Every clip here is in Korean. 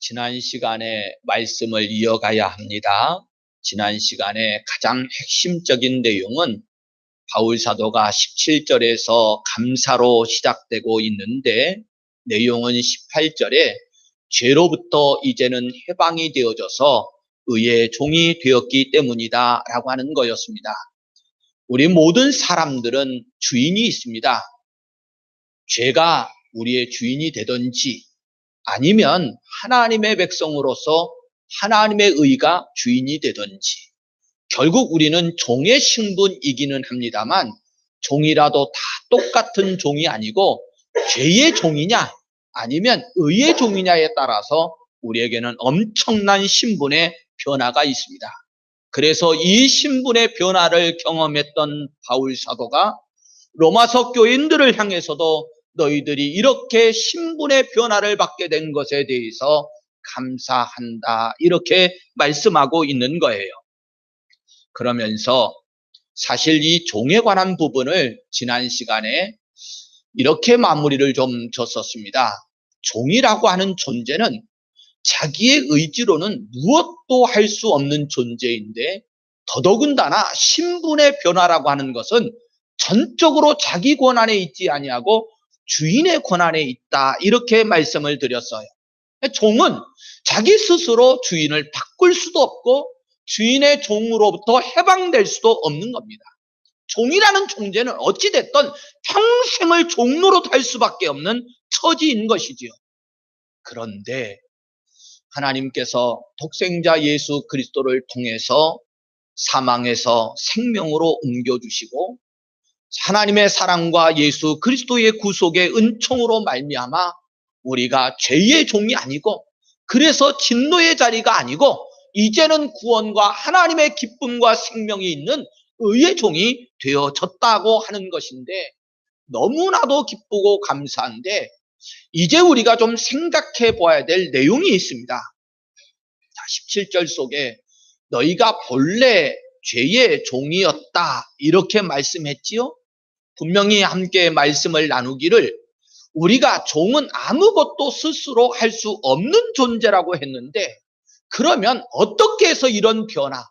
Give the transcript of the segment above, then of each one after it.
지난 시간에 말씀을 이어가야 합니다. 지난 시간에 가장 핵심적인 내용은 바울 사도가 17절에서 감사로 시작되고 있는데, 내용은 18절에 죄로부터 이제는 해방이 되어져서 의의 종이 되었기 때문이다 라고 하는 거였습니다. 우리 모든 사람들은 주인이 있습니다. 죄가 우리의 주인이 되든지 아니면 하나님의 백성으로서 하나님의 의가 주인이 되든지, 결국 우리는 종의 신분이기는 합니다만, 종이라도 다 똑같은 종이 아니고 죄의 종이냐 아니면 의의 종이냐에 따라서 우리에게는 엄청난 신분의 변화가 있습니다. 그래서 이 신분의 변화를 경험했던 바울 사도가 로마서 교인들을 향해서도 너희들이 이렇게 신분의 변화를 받게 된 것에 대해서 감사한다, 이렇게 말씀하고 있는 거예요. 그러면서 사실 이 종에 관한 부분을 지난 시간에 이렇게 마무리를 좀 줬었습니다. 종이라고 하는 존재는 자기의 의지로는 무엇도 할 수 없는 존재인데, 더더군다나 신분의 변화라고 하는 것은 전적으로 자기 권한에 있지 아니하고 주인의 권한에 있다, 이렇게 말씀을 드렸어요. 종은 자기 스스로 주인을 바꿀 수도 없고 주인의 종으로부터 해방될 수도 없는 겁니다. 종이라는 존재는 어찌됐든 평생을 종노릇 할 수밖에 없는 처지인 것이지요. 그런데 하나님께서 독생자 예수 그리스도를 통해서 사망에서 생명으로 옮겨주시고, 하나님의 사랑과 예수 그리스도의 구속의 은총으로 말미암아 우리가 죄의 종이 아니고, 그래서 진노의 자리가 아니고 이제는 구원과 하나님의 기쁨과 생명이 있는 의의 종이 되어졌다고 하는 것인데, 너무나도 기쁘고 감사한데 이제 우리가 좀 생각해 보아야 될 내용이 있습니다. 17절 속에 너희가 본래 죄의 종이었다, 이렇게 말씀했지요. 분명히 함께 말씀을 나누기를 우리가 종은 아무것도 스스로 할 수 없는 존재라고 했는데, 그러면 어떻게 해서 이런 변화,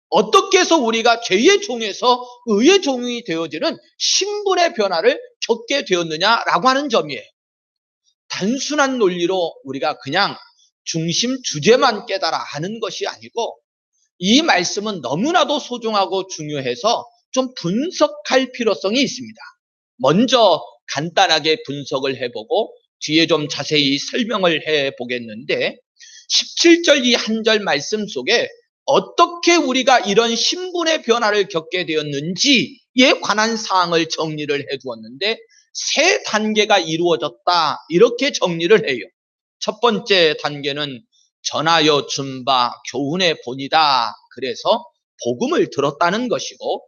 어떻게 해서 우리가 죄의 종에서 의의 종이 되어지는 신분의 변화를 겪게 되었느냐라고 하는 점이에요. 단순한 논리로 우리가 그냥 중심 주제만 깨달아 하는 것이 아니고, 이 말씀은 너무나도 소중하고 중요해서 좀 분석할 필요성이 있습니다. 먼저 간단하게 분석을 해보고 뒤에 좀 자세히 설명을 해보겠는데, 17절 이 한 절 말씀 속에 어떻게 우리가 이런 신분의 변화를 겪게 되었는지에 관한 사항을 정리를 해두었는데, 세 단계가 이루어졌다, 이렇게 정리를 해요. 첫 번째 단계는 전하여 준 바 교훈의 본이다, 그래서 복음을 들었다는 것이고,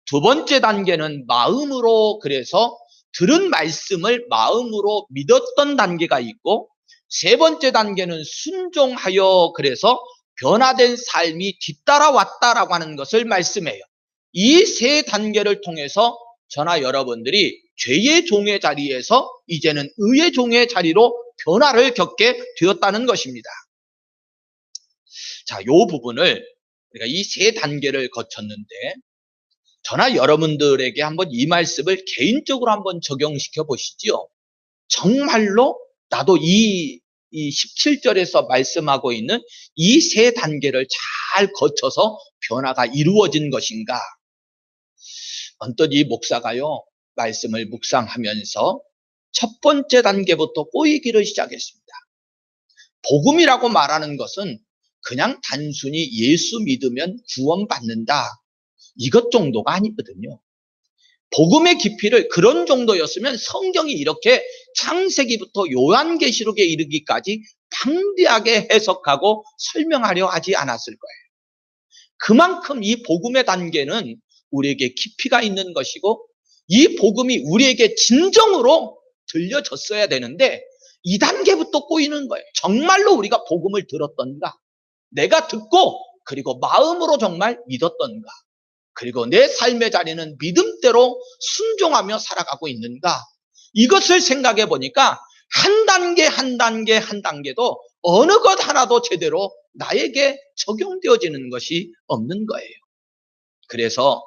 두 번째 단계는 마음으로, 그래서 들은 말씀을 마음으로 믿었던 단계가 있고, 세 번째 단계는 순종하여, 그래서 변화된 삶이 뒤따라왔다라고 하는 것을 말씀해요. 이 세 단계를 통해서 저나 여러분들이 죄의 종의 자리에서 이제는 의의 종의 자리로 변화를 겪게 되었다는 것입니다. 자, 이 부분을 우리가 이 세 단계를 거쳤는데, 저나 여러분들에게 한번 이 말씀을 개인적으로 한번 적용시켜 보시지요. 정말로 나도 이 17절에서 말씀하고 있는 이 세 단계를 잘 거쳐서 변화가 이루어진 것인가? 언뜻 이 목사가요, 말씀을 묵상하면서 첫 번째 단계부터 꼬이기를 시작했습니다. 복음이라고 말하는 것은 그냥 단순히 예수 믿으면 구원받는다, 이것 정도가 아니거든요. 복음의 깊이를 그런 정도였으면 성경이 이렇게 창세기부터 요한계시록에 이르기까지 방대하게 해석하고 설명하려 하지 않았을 거예요. 그만큼 이 복음의 단계는 우리에게 깊이가 있는 것이고, 이 복음이 우리에게 진정으로 들려졌어야 되는데 이 단계부터 꼬이는 거예요. 정말로 우리가 복음을 들었던가, 내가 듣고 그리고 마음으로 정말 믿었던가, 그리고 내 삶의 자리는 믿음대로 순종하며 살아가고 있는가, 이것을 생각해 보니까 한 단계 한 단계 한 단계도 어느 것 하나도 제대로 나에게 적용되어지는 것이 없는 거예요. 그래서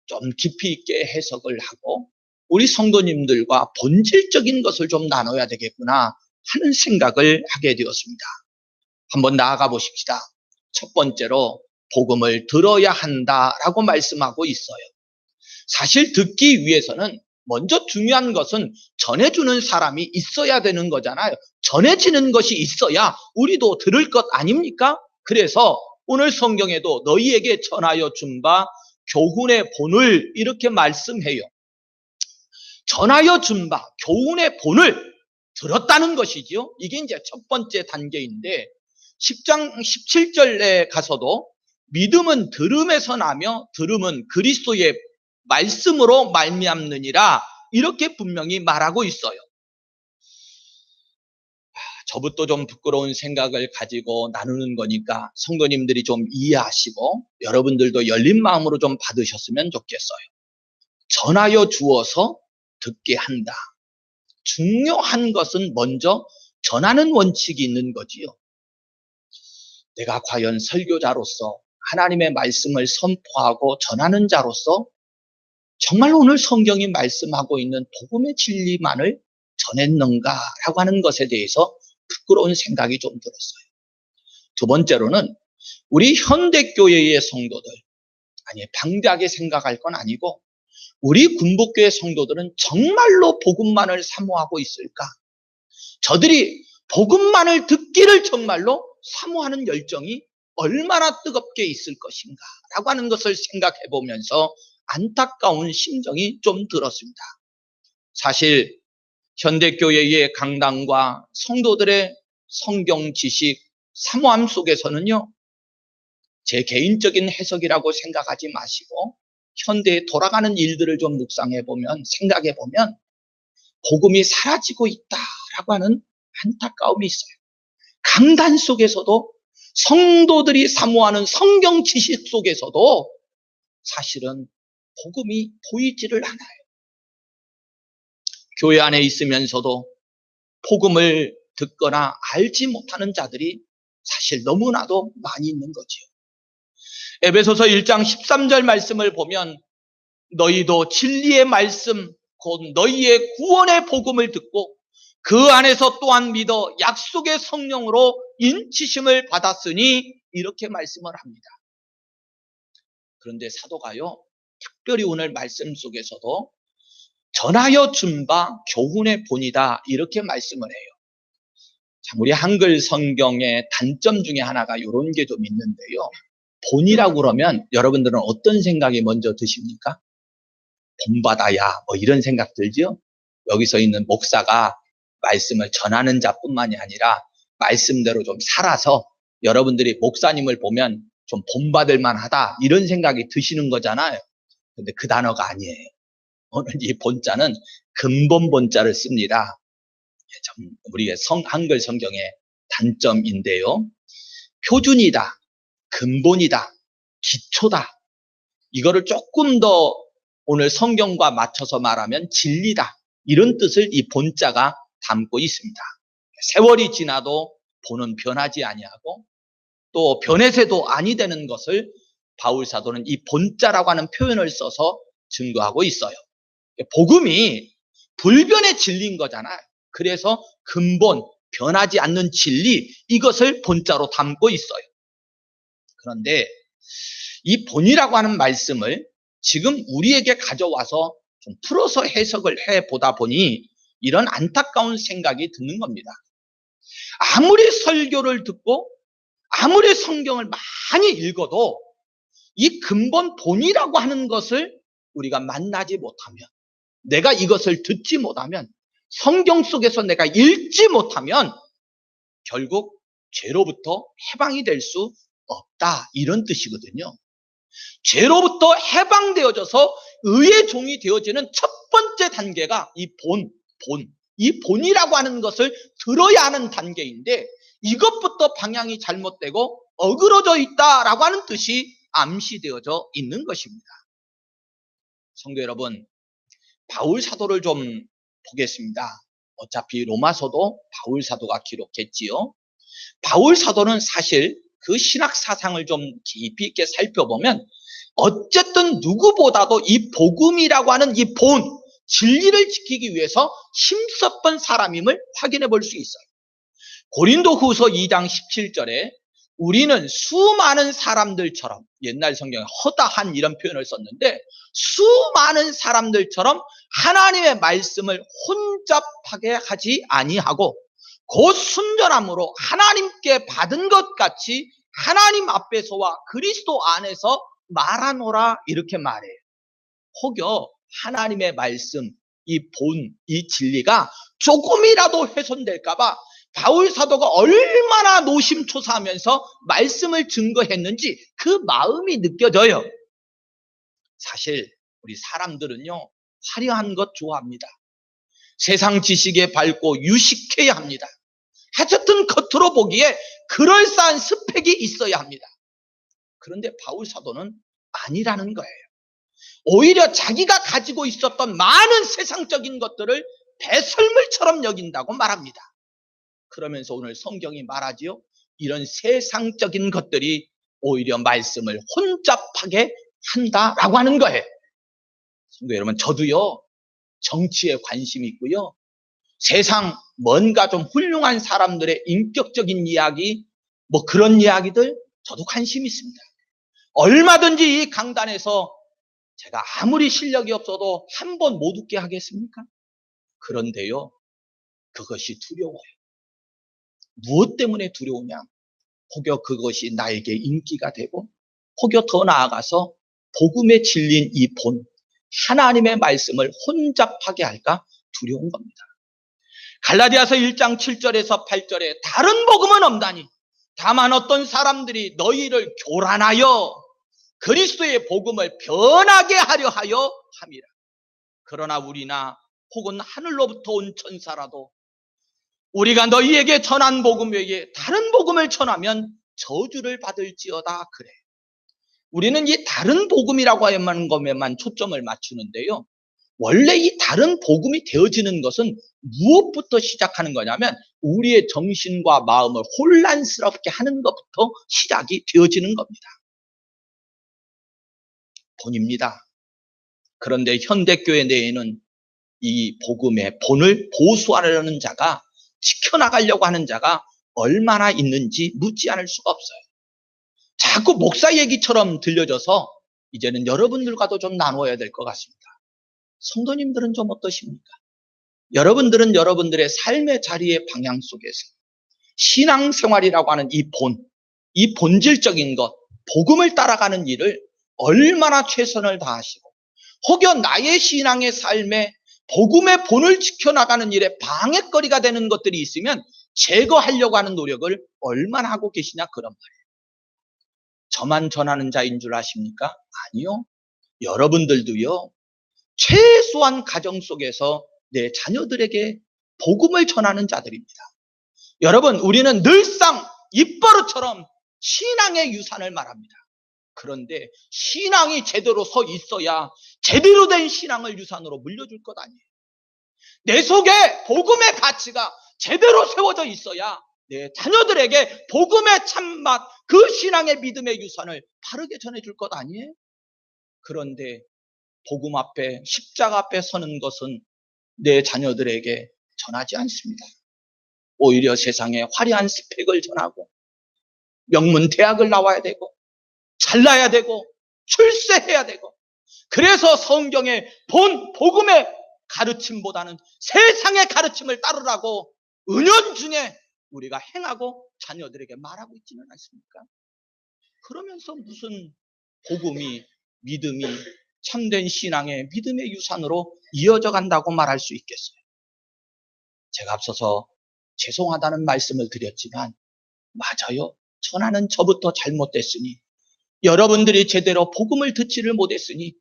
좀 깊이 있게 해석을 하고 우리 성도님들과 본질적인 것을 좀 나눠야 되겠구나 하는 생각을 하게 되었습니다. 한번 나아가 보십시다. 첫 번째로 복음을 들어야 한다라고 말씀하고 있어요. 사실 듣기 위해서는 먼저 중요한 것은 전해주는 사람이 있어야 되는 거잖아요. 전해지는 것이 있어야 우리도 들을 것 아닙니까? 그래서 오늘 성경에도 너희에게 전하여 준 바 교훈의 본을 이렇게 말씀해요. 전하여 준 바 교훈의 본을 들었다는 것이지요. 이게 이제 첫 번째 단계인데 10장 17절에 가서도 믿음은 들음에서 나며 들음은 그리스도의 말씀으로 말미암느니라 이렇게 분명히 말하고 있어요. 저부터 좀 부끄러운 생각을 가지고 나누는 거니까 성도님들이 좀 이해하시고 여러분들도 열린 마음으로 좀 받으셨으면 좋겠어요. 전하여 주어서 듣게 한다. 중요한 것은 먼저 전하는 원칙이 있는 거지요. 내가 과연 설교자로서 하나님의 말씀을 선포하고 전하는 자로서 정말 오늘 성경이 말씀하고 있는 복음의 진리만을 전했는가라고 하는 것에 대해서 부끄러운 생각이 좀 들었어요. 두 번째로는 우리 현대교회의 성도들, 아니 방대하게 생각할 건 아니고 우리 군복교회 성도들은 정말로 복음만을 사모하고 있을까? 저들이 복음만을 듣기를 정말로 사모하는 열정이 얼마나 뜨겁게 있을 것인가 라고 하는 것을 생각해 보면서 안타까운 심정이 좀 들었습니다. 사실 현대교회의 강단과 성도들의 성경 지식 사모함 속에서는요, 제 개인적인 해석이라고 생각하지 마시고 현대에 돌아가는 일들을 좀 묵상해 보면, 생각해 보면 복음이 사라지고 있다라고 하는 안타까움이 있어요. 강단 속에서도 성도들이 사모하는 성경 지식 속에서도 사실은 복음이 보이지를 않아요. 교회 안에 있으면서도 복음을 듣거나 알지 못하는 자들이 사실 너무나도 많이 있는 거지요. 에베소서 1장 13절 말씀을 보면 너희도 진리의 말씀 곧 너희의 구원의 복음을 듣고 그 안에서 또한 믿어 약속의 성령으로 인치심을 받았으니 이렇게 말씀을 합니다. 그런데 사도가요, 특별히 오늘 말씀 속에서도 전하여 준 바 교훈의 본이다 이렇게 말씀을 해요. 참 우리 한글 성경의 단점 중에 하나가 이런 게 좀 있는데요. 본이라고 그러면 여러분들은 어떤 생각이 먼저 드십니까? 본받아야 뭐 이런 생각 들죠? 여기서 있는 목사가 말씀을 전하는 자뿐만이 아니라 말씀대로 좀 살아서 여러분들이 목사님을 보면 좀 본받을 만하다 이런 생각이 드시는 거잖아요. 근데 그 단어가 아니에요. 오늘 이 본자는 근본 본자를 씁니다. 참 우리의 한글 성경의 단점인데요. 표준이다, 근본이다, 기초다. 이거를 조금 더 오늘 성경과 맞춰서 말하면 진리다. 이런 뜻을 이 본자가 담고 있습니다. 세월이 지나도 본은 변하지 아니하고 또 변해서도 아니 되는 것을 바울 사도는 이 본자라고 하는 표현을 써서 증거하고 있어요. 복음이 불변의 진리인 거잖아요. 그래서 근본, 변하지 않는 진리, 이것을 본자로 담고 있어요. 그런데 이 본이라고 하는 말씀을 지금 우리에게 가져와서 좀 풀어서 해석을 해보다 보니 이런 안타까운 생각이 드는 겁니다. 아무리 설교를 듣고 아무리 성경을 많이 읽어도 이 근본 본이라고 하는 것을 우리가 만나지 못하면, 내가 이것을 듣지 못하면, 성경 속에서 내가 읽지 못하면 결국 죄로부터 해방이 될 수 없다 이런 뜻이거든요. 죄로부터 해방되어져서 의의 종이 되어지는 첫 번째 단계가 이 이 본이라고 하는 것을 들어야 하는 단계인데 이것부터 방향이 잘못되고 어그러져 있다라고 하는 뜻이 암시되어져 있는 것입니다. 성도 여러분, 바울 사도를 좀 보겠습니다. 어차피 로마서도 바울 사도가 기록했지요. 바울 사도는 사실 그 신학 사상을 좀 깊이 있게 살펴보면 어쨌든 누구보다도 이 복음이라고 하는 이 본, 진리를 지키기 위해서 힘썼던 사람임을 확인해 볼 수 있어요. 고린도후서 2장 17절에 우리는 수많은 사람들처럼, 옛날 성경에 허다한 이런 표현을 썼는데, 수많은 사람들처럼 하나님의 말씀을 혼잡하게 하지 아니하고 곧 순전함으로 하나님께 받은 것 같이 하나님 앞에서와 그리스도 안에서 말하노라, 이렇게 말해요. 혹여 하나님의 말씀, 이 본, 이 진리가 조금이라도 훼손될까봐 바울 사도가 얼마나 노심초사하면서 말씀을 증거했는지 그 마음이 느껴져요. 사실 우리 사람들은요, 화려한 것 좋아합니다. 세상 지식에 밟고 유식해야 합니다. 하여튼 겉으로 보기에 그럴싸한 스펙이 있어야 합니다. 그런데 바울 사도는 아니라는 거예요. 오히려 자기가 가지고 있었던 많은 세상적인 것들을 배설물처럼 여긴다고 말합니다. 그러면서 오늘 성경이 말하지요, 이런 세상적인 것들이 오히려 말씀을 혼잡하게 한다라고 하는 거예요. 성도 여러분, 저도요, 정치에 관심이 있고요, 세상 뭔가 좀 훌륭한 사람들의 인격적인 이야기, 뭐 그런 이야기들 저도 관심이 있습니다. 얼마든지 이 강단에서 제가 아무리 실력이 없어도 한 번 못 웃게 하겠습니까? 그런데요, 그것이 두려워요. 무엇 때문에 두려우냐? 혹여 그것이 나에게 인기가 되고, 혹여 더 나아가서 복음에 질린 이 본, 하나님의 말씀을 혼잡하게 할까 두려운 겁니다. 갈라디아서 1장 7절에서 8절에 다른 복음은 없다니 다만 어떤 사람들이 너희를 교란하여 그리스도의 복음을 변하게 하려 하여 함이라. 그러나 우리나 혹은 하늘로부터 온 천사라도 우리가 너희에게 전한 복음 외에 다른 복음을 전하면 저주를 받을지어다, 그래. 우리는 이 다른 복음이라고 하는 것에만 초점을 맞추는데요, 원래 이 다른 복음이 되어지는 것은 무엇부터 시작하는 거냐면 우리의 정신과 마음을 혼란스럽게 하는 것부터 시작이 되어지는 겁니다. 본입니다. 그런데 현대교회 내에는 이 복음의 본을 보수하려는 자가, 지켜나가려고 하는 자가 얼마나 있는지 묻지 않을 수가 없어요. 자꾸 목사 얘기처럼 들려져서 이제는 여러분들과도 좀 나눠야 될 것 같습니다. 성도님들은 좀 어떠십니까? 여러분들은 여러분들의 삶의 자리의 방향 속에서 신앙생활이라고 하는 이 본, 이 본질적인 것, 복음을 따라가는 일을 얼마나 최선을 다하시고, 혹여 나의 신앙의 삶에 복음의 본을 지켜나가는 일에 방해거리가 되는 것들이 있으면 제거하려고 하는 노력을 얼마나 하고 계시냐, 그런 말이에요. 저만 전하는 자인 줄 아십니까? 아니요. 여러분들도요, 최소한 가정 속에서 내 자녀들에게 복음을 전하는 자들입니다. 여러분, 우리는 늘상 입버릇처럼 신앙의 유산을 말합니다. 그런데 신앙이 제대로 서 있어야 제대로 된 신앙을 유산으로 물려줄 것 아니에요. 내 속에 복음의 가치가 제대로 세워져 있어야 내 자녀들에게 복음의 참맛, 그 신앙의 믿음의 유산을 바르게 전해줄 것 아니에요? 그런데 복음 앞에, 십자가 앞에 서는 것은 내 자녀들에게 전하지 않습니다. 오히려 세상에 화려한 스펙을 전하고 명문 대학을 나와야 되고 잘나야 되고 출세해야 되고, 그래서 성경의 본 복음의 가르침보다는 세상의 가르침을 따르라고 은연중에 우리가 행하고 자녀들에게 말하고 있지는 않습니까? 그러면서 무슨 복음이, 믿음이 참된 신앙의 믿음의 유산으로 이어져 간다고 말할 수 있겠어요? 제가 앞서서 죄송하다는 말씀을 드렸지만 맞아요. 전하는 저부터 잘못됐으니, 여러분들이 제대로 복음을 듣지를 못했으니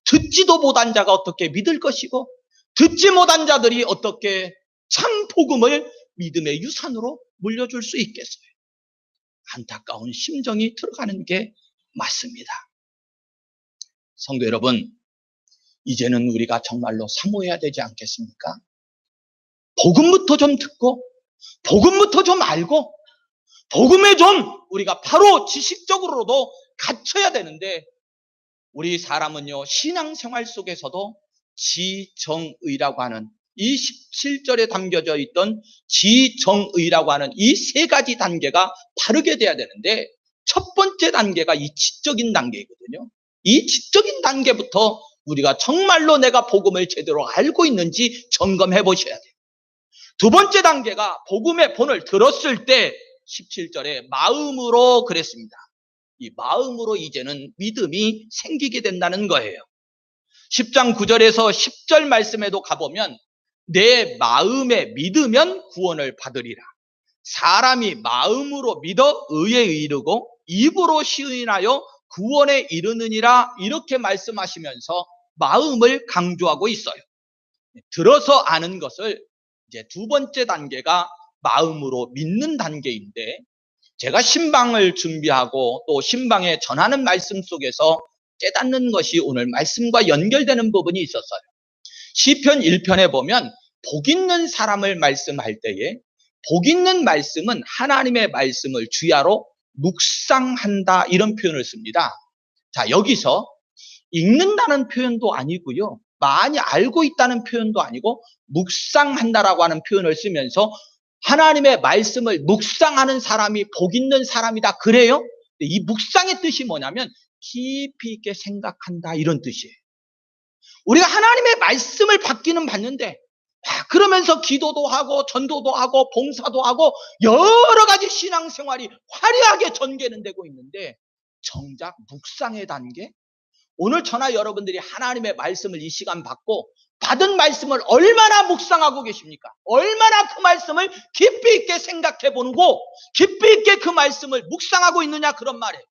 듣지도 못한 자가 어떻게 믿을 것이고, 듣지 못한 자들이 어떻게 참 복음을 믿음의 유산으로 물려줄 수 있겠어요? 안타까운 심정이 들어가는 게 맞습니다. 성도 여러분, 이제는 우리가 정말로 사모해야 되지 않겠습니까? 복음부터 좀 듣고 복음부터 좀 알고 복음에 좀 우리가 바로 지식적으로도 갖춰야 되는데, 우리 사람은요, 신앙생활 속에서도 지정의라고 하는, 이 17절에 담겨져 있던 지정의라고 하는 이 세 가지 단계가 바르게 돼야 되는데, 첫 번째 단계가 이 지적인 단계이거든요. 이 지적인 단계부터 우리가 정말로 내가 복음을 제대로 알고 있는지 점검해 보셔야 돼요. 두 번째 단계가 복음의 본을 들었을 때 17절에 마음으로 그랬습니다. 이 마음으로 이제는 믿음이 생기게 된다는 거예요. 10장 9절에서 10절 말씀에도 가보면 내 마음에 믿으면 구원을 받으리라. 사람이 마음으로 믿어 의에 이르고 입으로 시인하여 구원에 이르느니라, 이렇게 말씀하시면서 마음을 강조하고 있어요. 들어서 아는 것을 이제 두 번째 단계가 마음으로 믿는 단계인데, 제가 신방을 준비하고 또 신방에 전하는 말씀 속에서 깨닫는 것이 오늘 말씀과 연결되는 부분이 있었어요. 시편 1편에 보면 복 있는 사람을 말씀할 때에 복 있는 말씀은 하나님의 말씀을 주야로 묵상한다, 이런 표현을 씁니다. 자, 여기서 읽는다는 표현도 아니고요, 많이 알고 있다는 표현도 아니고 묵상한다라고 하는 표현을 쓰면서 하나님의 말씀을 묵상하는 사람이 복 있는 사람이다, 그래요? 이 묵상의 뜻이 뭐냐면 깊이 있게 생각한다, 이런 뜻이에요. 우리가 하나님의 말씀을 받기는 받는데, 그러면서 기도도 하고 전도도 하고 봉사도 하고 여러 가지 신앙생활이 화려하게 전개는 되고 있는데, 정작 묵상의 단계, 오늘 저나 여러분들이 하나님의 말씀을 이 시간 받고 받은 말씀을 얼마나 묵상하고 계십니까? 얼마나 그 말씀을 깊이 있게 생각해 보고 깊이 있게 그 말씀을 묵상하고 있느냐, 그런 말이에요.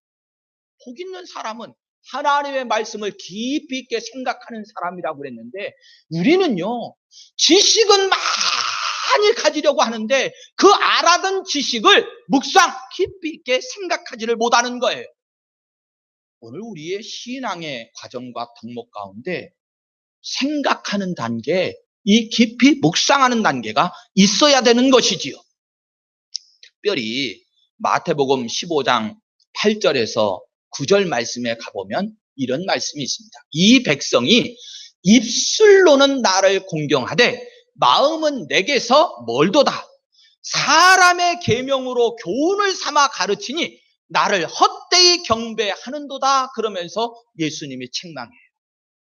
복 있는 사람은 하나님의 말씀을 깊이 있게 생각하는 사람이라고 그랬는데, 우리는요, 지식은 많이 가지려고 하는데 그 알아둔 지식을 묵상 깊이 있게 생각하지를 못하는 거예요. 오늘 우리의 신앙의 과정과 덕목 가운데 생각하는 단계, 이 깊이 묵상하는 단계가 있어야 되는 것이지요. 특별히 마태복음 15장 8절에서 9절 말씀에 가보면 이런 말씀이 있습니다. 이 백성이 입술로는 나를 공경하되 마음은 내게서 멀도다. 사람의 계명으로 교훈을 삼아 가르치니 나를 헛되이 경배하는도다. 그러면서 예수님이 책망해요.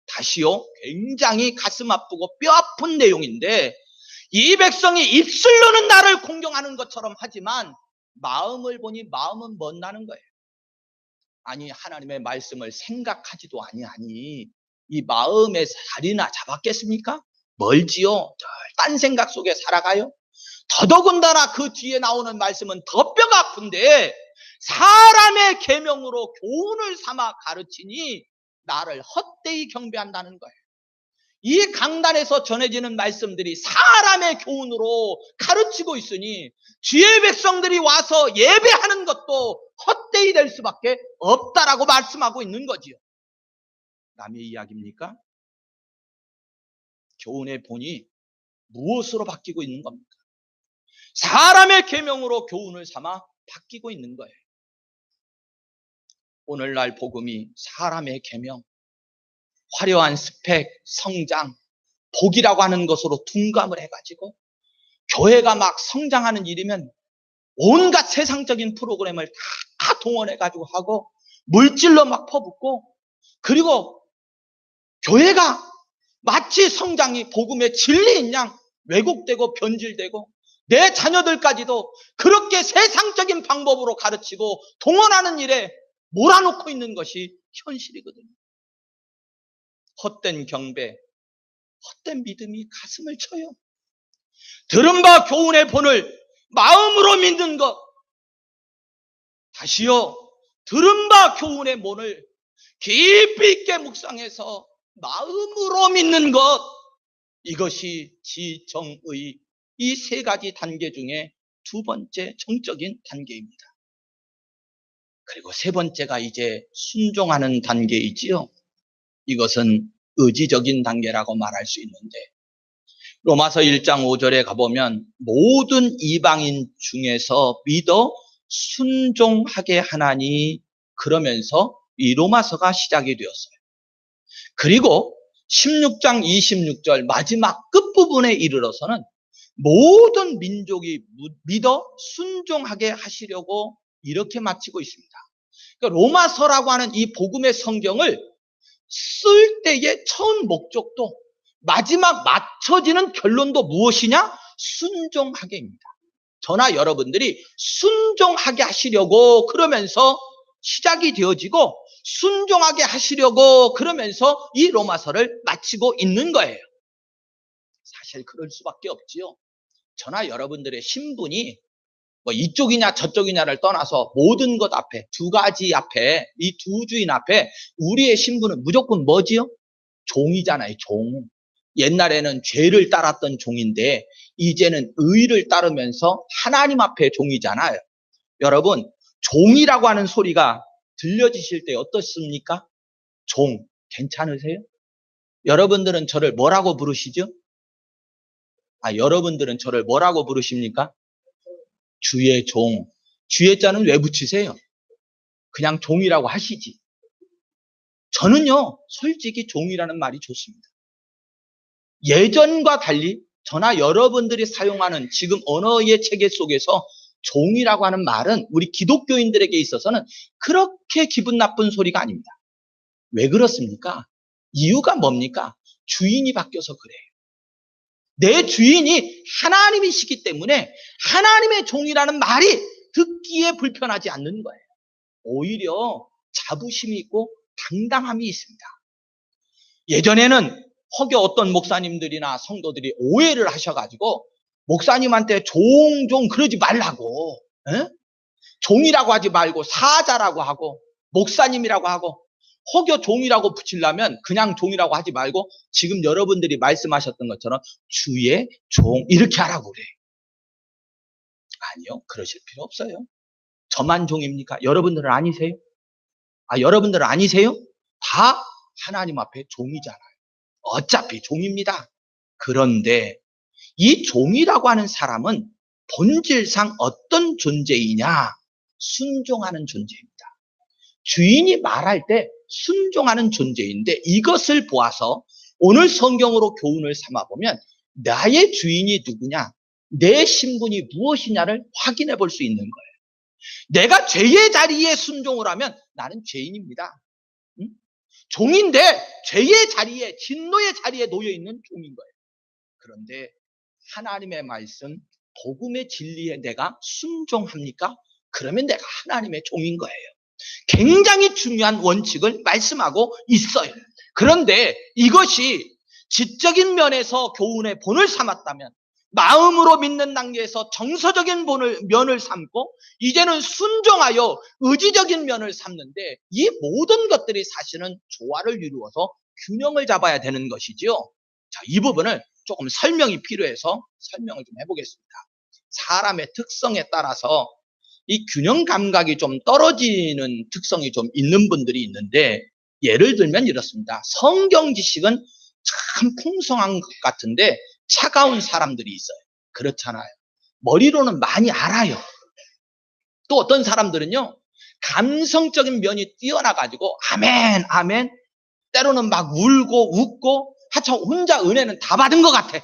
다시요, 굉장히 가슴 아프고 뼈 아픈 내용인데, 이 백성이 입술로는 나를 공경하는 것처럼 하지만 마음을 보니 마음은 먼다는 거예요. 아니, 하나님의 말씀을 생각하지도 아니하니 이 마음의 자리나 잡았겠습니까? 멀지요. 딴 생각 속에 살아가요. 더더군다나 그 뒤에 나오는 말씀은 더 뼈가 아픈데, 사람의 계명으로 교훈을 삼아 가르치니 나를 헛되이 경배한다는 거예요. 이 강단에서 전해지는 말씀들이 사람의 교훈으로 가르치고 있으니 주의 백성들이 와서 예배하는 것도 헛되이 될 수밖에 없다라고 말씀하고 있는 거지요. 남의 이야기입니까? 교훈의 본이 무엇으로 바뀌고 있는 겁니까? 사람의 계명으로 교훈을 삼아 바뀌고 있는 거예요. 오늘날 복음이 사람의 계명, 화려한 스펙, 성장, 복이라고 하는 것으로 둔감을 해가지고 교회가 막 성장하는 일이면 온갖 세상적인 프로그램을 다 동원해가지고 하고 물질로 막 퍼붓고, 그리고 교회가 마치 성장이 복음의 진리인 양 왜곡되고 변질되고 내 자녀들까지도 그렇게 세상적인 방법으로 가르치고 동원하는 일에 몰아놓고 있는 것이 현실이거든요. 헛된 경배, 헛된 믿음이 가슴을 쳐요. 들은 바 교훈의 본을 마음으로 믿는 것, 다시요, 들은 바 교훈의 본을 깊이 있게 묵상해서 마음으로 믿는 것, 이것이 지정의, 이 세 가지 단계 중에 두 번째 정적인 단계입니다. 그리고 세 번째가 이제 순종하는 단계이지요. 이것은 의지적인 단계라고 말할 수 있는데, 로마서 1장 5절에 가보면 모든 이방인 중에서 믿어 순종하게 하나니, 그러면서 이 로마서가 시작이 되었어요. 그리고 16장 26절 마지막 끝부분에 이르러서는 모든 민족이 믿어 순종하게 하시려고 이렇게 마치고 있습니다. 그러니까 로마서라고 하는 이 복음의 성경을 쓸 때의 처음 목적도 마지막 맞춰지는 결론도 무엇이냐? 순종하게입니다. 저나 여러분들이 순종하게 하시려고 그러면서 시작이 되어지고, 순종하게 하시려고 그러면서 이 로마서를 마치고 있는 거예요. 사실 그럴 수밖에 없지요. 저나 여러분들의 신분이 뭐 이쪽이냐 저쪽이냐를 떠나서 모든 것 앞에, 두 가지 앞에, 이 두 주인 앞에 우리의 신분은 무조건 뭐지요? 종이잖아요. 종. 옛날에는 죄를 따랐던 종인데 이제는 의를 따르면서 하나님 앞에 종이잖아요. 여러분, 종이라고 하는 소리가 들려지실 때 어떻습니까? 종. 괜찮으세요? 여러분들은 저를 뭐라고 부르시죠? 여러분들은 저를 뭐라고 부르십니까? 주의 종. 주의 자는 왜 붙이세요? 그냥 종이라고 하시지. 저는요, 솔직히 종이라는 말이 좋습니다. 예전과 달리 저나 여러분들이 사용하는 지금 언어의 체계 속에서 종이라고 하는 말은 우리 기독교인들에게 있어서는 그렇게 기분 나쁜 소리가 아닙니다. 왜 그렇습니까? 이유가 뭡니까? 주인이 바뀌어서 그래요. 내 주인이 하나님이시기 때문에 하나님의 종이라는 말이 듣기에 불편하지 않는 거예요. 오히려 자부심이 있고 당당함이 있습니다. 예전에는 혹여 어떤 목사님들이나 성도들이 오해를 하셔가지고 목사님한테 종종 그러지 말라고, 에? 종이라고 하지 말고 사자라고 하고 목사님이라고 하고, 혹여 종이라고 붙이려면 그냥 종이라고 하지 말고 지금 여러분들이 말씀하셨던 것처럼 주의 종 이렇게 하라고 그래요. 아니요, 그러실 필요 없어요. 저만 종입니까? 여러분들은 아니세요? 여러분들은 아니세요? 다 하나님 앞에 종이잖아요. 어차피 종입니다. 그런데 이 종이라고 하는 사람은 본질상 어떤 존재이냐? 순종하는 존재입니다. 주인이 말할 때 순종하는 존재인데, 이것을 보아서 오늘 성경으로 교훈을 삼아보면 나의 주인이 누구냐? 내 신분이 무엇이냐를 확인해 볼 수 있는 거예요. 내가 죄의 자리에 순종을 하면 나는 죄인입니다. 응? 종인데 죄의 자리에, 진노의 자리에 놓여 있는 종인 거예요. 그런데 하나님의 말씀, 복음의 진리에 내가 순종합니까? 그러면 내가 하나님의 종인 거예요. 굉장히 중요한 원칙을 말씀하고 있어요. 그런데 이것이 지적인 면에서 교훈의 본을 삼았다면, 마음으로 믿는 단계에서 정서적인 면을 삼고 이제는 순종하여 의지적인 면을 삼는데, 이 모든 것들이 사실은 조화를 이루어서 균형을 잡아야 되는 것이지요. 자, 이 부분을 조금 설명이 필요해서 설명을 좀 해보겠습니다. 사람의 특성에 따라서 이 균형 감각이 좀 떨어지는 특성이 좀 있는 분들이 있는데, 예를 들면 이렇습니다. 성경 지식은 참 풍성한 것 같은데 차가운 사람들이 있어요. 그렇잖아요. 머리로는 많이 알아요. 또 어떤 사람들은요, 감성적인 면이 뛰어나가지고 아멘 아멘, 때로는 막 울고 웃고 하여튼 혼자 은혜는 다 받은 것 같아.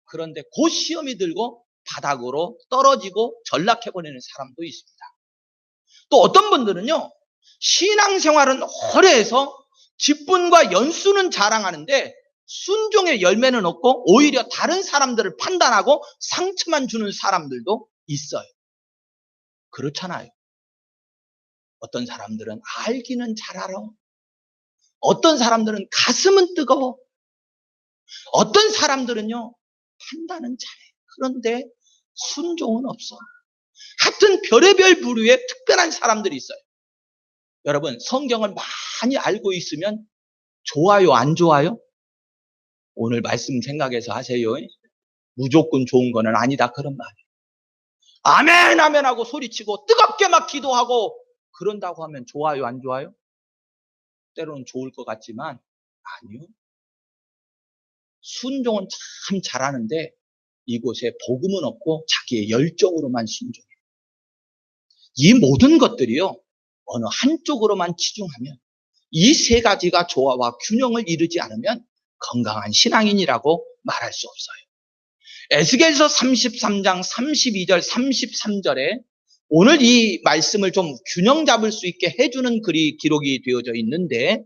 그런데 곧 시험이 들고 바닥으로 떨어지고 전락해버리는 사람도 있습니다. 또 어떤 분들은요, 신앙생활은 오래 해서 직분과 연수는 자랑하는데 순종의 열매는 없고 오히려 다른 사람들을 판단하고 상처만 주는 사람들도 있어요. 그렇잖아요. 어떤 사람들은 알기는 잘 알아. 어떤 사람들은 가슴은 뜨거워. 어떤 사람들은요, 판단은 잘해. 그런데 순종은 없어. 하여튼 별의별 부류의 특별한 사람들이 있어요. 여러분, 성경을 많이 알고 있으면 좋아요, 안 좋아요? 오늘 말씀 생각해서 하세요. 무조건 좋은 거는 아니다, 그런 말이에요. 아멘 아멘 하고 소리치고 뜨겁게 막 기도하고 그런다고 하면 좋아요, 안 좋아요? 때로는 좋을 것 같지만 아니요. 순종은 참 잘하는데 이곳에 복음은 없고 자기의 열정으로만 순종해요. 이 모든 것들이요, 어느 한쪽으로만 치중하면, 이 세 가지가 조화와 균형을 이루지 않으면 건강한 신앙인이라고 말할 수 없어요. 에스겔서 33장 32절 33절에 오늘 이 말씀을 좀 균형 잡을 수 있게 해주는 글이 기록이 되어져 있는데,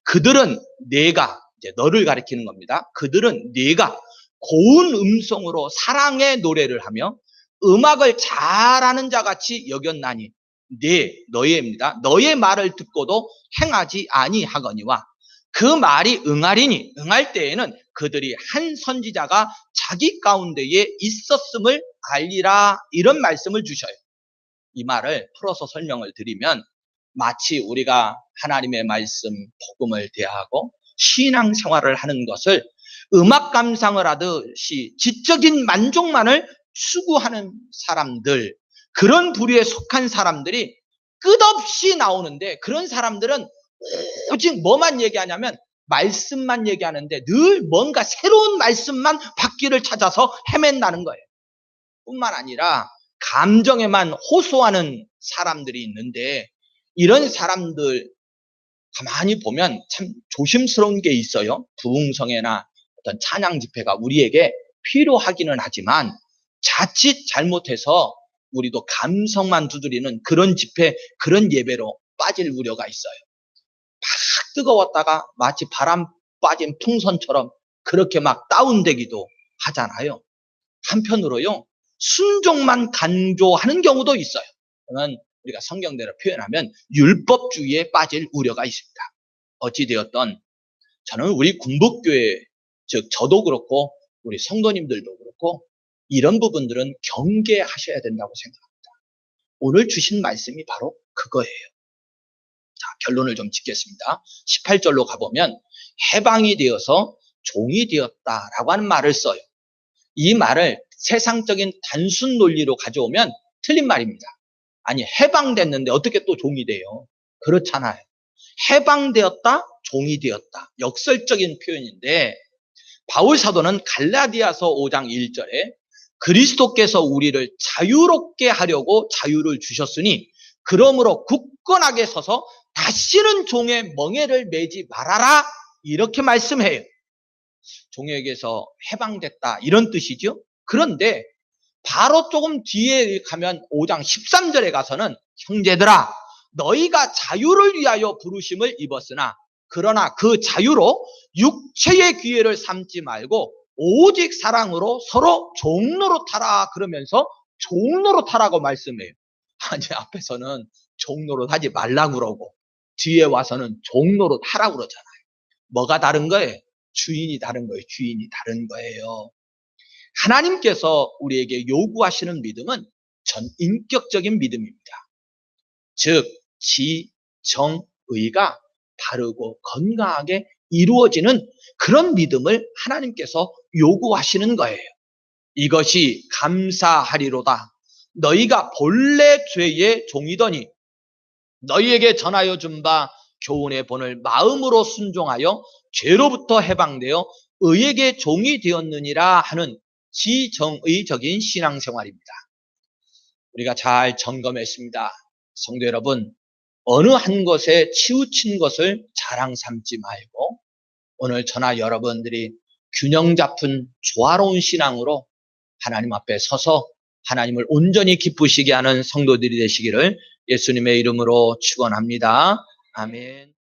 그들은 내가, 이제 너를 가리키는 겁니다. 그들은 내가 고운 음성으로 사랑의 노래를 하며 음악을 잘하는 자 같이 여겼나니, 너희입니다. 너의 말을 듣고도 행하지 아니하거니와 그 말이 응하리니 응할 때에는 그들이 한 선지자가 자기 가운데에 있었음을 알리라, 이런 말씀을 주셔요. 이 말을 풀어서 설명을 드리면, 마치 우리가 하나님의 말씀, 복음을 대하고 신앙생활을 하는 것을 음악 감상을 하듯이 지적인 만족만을 추구하는 사람들, 그런 부류에 속한 사람들이 끝없이 나오는데, 그런 사람들은 오직 뭐만 얘기하냐면 말씀만 얘기하는데 늘 뭔가 새로운 말씀만 받기를 찾아서 헤맨다는 거예요. 뿐만 아니라 감정에만 호소하는 사람들이 있는데, 이런 사람들 가만히 보면 참 조심스러운 게 있어요. 부흥성회나 어떤 찬양 집회가 우리에게 필요하기는 하지만 자칫 잘못해서 우리도 감성만 두드리는 그런 집회, 그런 예배로 빠질 우려가 있어요. 막 뜨거웠다가 마치 바람 빠진 풍선처럼 그렇게 막 다운되기도 하잖아요. 한편으로요, 순종만 강조하는 경우도 있어요. 그러면 우리가 성경대로 표현하면 율법주의에 빠질 우려가 있습니다. 어찌되었던 저는 우리 군복교회, 즉 저도 그렇고 우리 성도님들도 그렇고 이런 부분들은 경계하셔야 된다고 생각합니다. 오늘 주신 말씀이 바로 그거예요. 자, 결론을 좀 짓겠습니다. 18절로 가보면 해방이 되어서 종이 되었다라고 하는 말을 써요. 이 말을 세상적인 단순 논리로 가져오면 틀린 말입니다. 아니, 해방됐는데 어떻게 또 종이 돼요? 그렇잖아요. 해방되었다, 종이 되었다. 역설적인 표현인데, 바울 사도는 갈라디아서 5장 1절에 그리스도께서 우리를 자유롭게 하려고 자유를 주셨으니 그러므로 굳건하게 서서 다시는 종의 멍에를 매지 말아라, 이렇게 말씀해요. 종에게서 해방됐다, 이런 뜻이죠. 그런데 바로 조금 뒤에 가면 5장 13절에 가서는 형제들아, 너희가 자유를 위하여 부르심을 입었으나 그러나 그 자유로 육체의 기회를 삼지 말고 오직 사랑으로 서로 종노릇하라, 그러면서 종노릇하라고 말씀해요. 아니, 앞에서는 종노릇하지 말라고 그러고 뒤에 와서는 종노릇하라고 그러잖아요. 뭐가 다른 거예요? 주인이 다른 거예요. 주인이 다른 거예요. 하나님께서 우리에게 요구하시는 믿음은 전 인격적인 믿음입니다. 즉 지, 정, 의가 바르고 건강하게 이루어지는 그런 믿음을 하나님께서 요구하시는 거예요. 이것이 감사하리로다. 너희가 본래 죄의 종이더니 너희에게 전하여 준 바 교훈의 본을 마음으로 순종하여 죄로부터 해방되어 의에게 종이 되었느니라 하는 지정의적인 신앙생활입니다. 우리가 잘 점검했습니다. 성도 여러분, 어느 한 것에 치우친 것을 자랑 삼지 말고 오늘 저나 여러분들이 균형 잡힌 조화로운 신앙으로 하나님 앞에 서서 하나님을 온전히 기쁘시게 하는 성도들이 되시기를 예수님의 이름으로 축원합니다. 아멘.